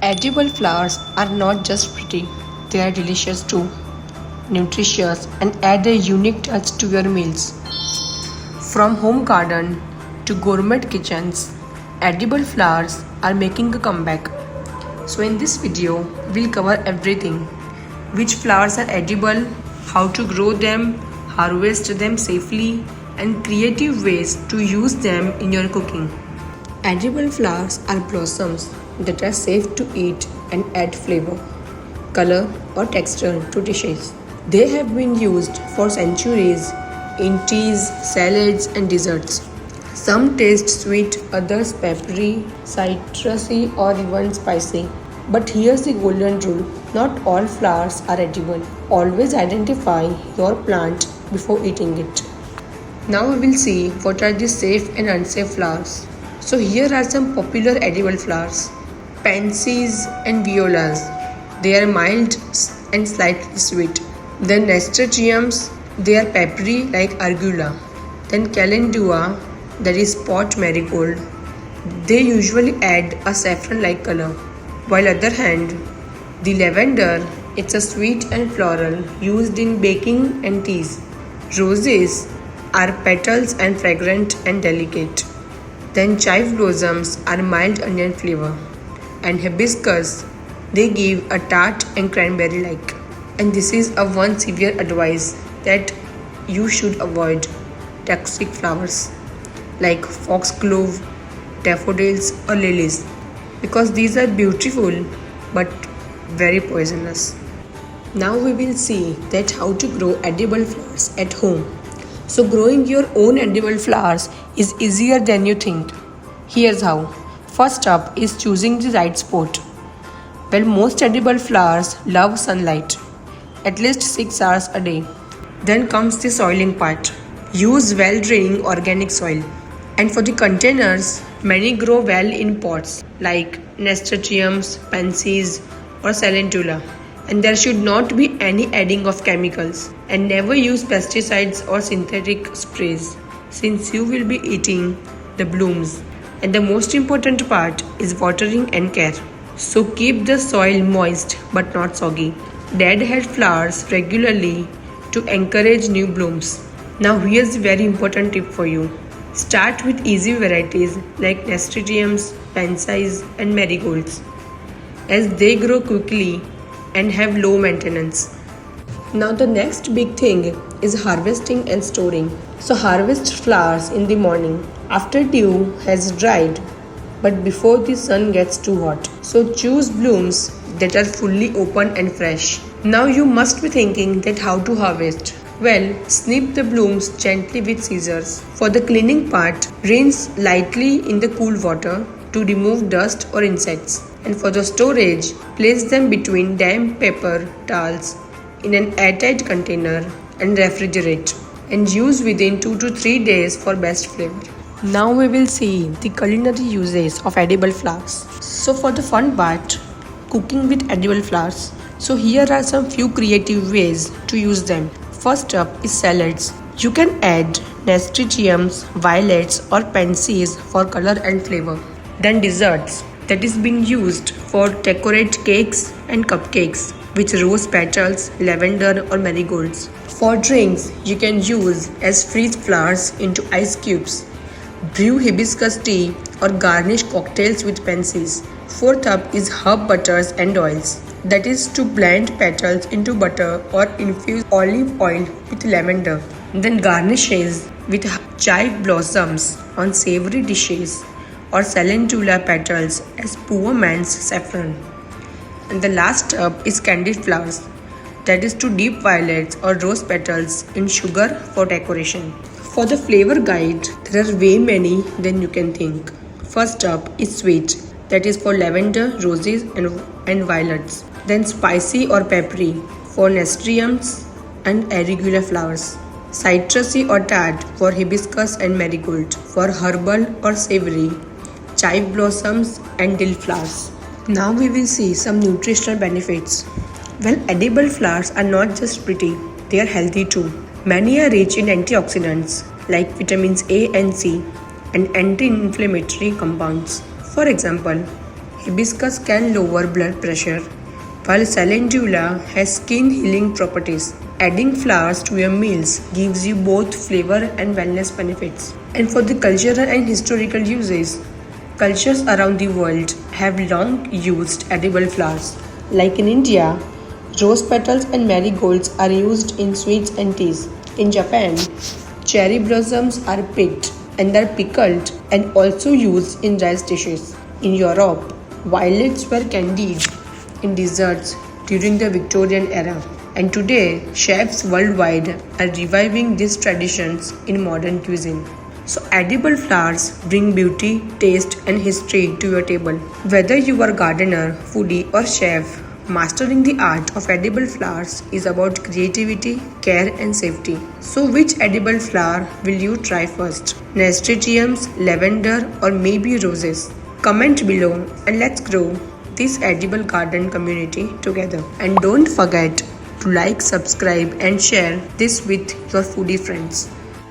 Edible flowers are not just pretty, they are delicious too, nutritious, and add a unique touch to your meals. From home garden to gourmet kitchens, edible flowers are making a comeback. So in this video, we'll cover everything. Which flowers are edible, how to grow them, harvest them safely, and creative ways to use them in your cooking. Edible flowers are blossoms that are safe to eat and add flavor, color, or texture to dishes. They have been used for centuries in teas, salads, and desserts. Some taste sweet, others peppery, citrusy, or even spicy. But here's the golden rule, not all flowers are edible. Always identify your plant before eating it. Now we will see what are the safe and unsafe flowers. So here are some popular edible flowers. Pansies and violas. They are mild and slightly sweet. Then nasturtiums. They are peppery like argula. Then calendula, that is pot marigold. They usually add a saffron-like color. While other hand, the lavender, it's a sweet and floral used in baking and teas. Roses are petals and fragrant and delicate. Then chive blossoms are mild onion flavor. And hibiscus, they give a tart and cranberry-like. And this is a one severe advice that you should avoid toxic flowers like foxglove, daffodils or lilies because these are beautiful but very poisonous. Now we will see that how to grow edible flowers at home. So growing your own edible flowers is easier than you think. Here's how. First up is choosing the right spot. Well, most edible flowers love sunlight, at least 6 hours a day. Then comes the soiling part. Use well-draining organic soil. And for the containers, many grow well in pots like nasturtiums, pansies or calendula. And there should not be any adding of chemicals. And never use pesticides or synthetic sprays since you will be eating the blooms. And the most important part is watering and care. So keep the soil moist but not soggy. Dead-head flowers regularly to encourage new blooms. Now here's a very important tip for you. Start with easy varieties like nasturtiums, pansies and marigolds as they grow quickly and have low maintenance. Now the next big thing is harvesting and storing. So harvest flowers in the morning after dew has dried but before the sun gets too hot. So choose blooms that are fully open and fresh. Now you must be thinking that how to harvest. Well, snip the blooms gently with scissors. For the cleaning part, rinse lightly in the cool water to remove dust or insects. And for the storage, place them between damp paper towels in an airtight container and refrigerate. And use within 2 to 3 days for best flavor. Now we will see the culinary uses of edible flowers. So for the fun part, cooking with edible flowers. So here are some few creative ways to use them. First up is salads. You can add nasturtiums, violets or pansies for color and flavor. Then desserts, that is being used for decorate cakes and cupcakes with rose petals, lavender or marigolds. For drinks, you can use as freeze flowers into ice cubes. Brew hibiscus tea or garnish cocktails with pansies. Fourth up is herb butters and oils. That is to blend petals into butter or infuse olive oil with lavender. Then garnishes with chive blossoms on savory dishes or calendula petals as poor man's saffron. And the last up is candied flowers. That is to dip violets or rose petals in sugar for decoration. For the flavor guide, there are way many than you can think. First up is sweet. That is for lavender, roses and violets. Then spicy or peppery for nasturtiums and irregular flowers. Citrusy or tart for hibiscus and marigold. For herbal or savory, chive blossoms and dill flowers. Now we will see some nutritional benefits. Well, edible flowers are not just pretty, they are healthy too. Many are rich in antioxidants like vitamins A and C and anti-inflammatory compounds. For example, hibiscus can lower blood pressure, while calendula has skin healing properties. Adding flowers to your meals gives you both flavor and wellness benefits. And for the cultural and historical uses, cultures around the world have long used edible flowers. Like in India, rose petals and marigolds are used in sweets and teas. In Japan, cherry blossoms are picked and are pickled and also used in rice dishes. In Europe, violets were candied in desserts during the Victorian era. And today, chefs worldwide are reviving these traditions in modern cuisine. So, edible flowers bring beauty, taste, and history to your table. Whether you are a gardener, foodie, or chef, mastering the art of edible flowers is about creativity, care, and safety. So, which edible flower will you try first? Nasturtiums, lavender, or maybe roses? Comment below and let's grow this edible garden community together. And don't forget to like, subscribe, and share this with your foodie friends.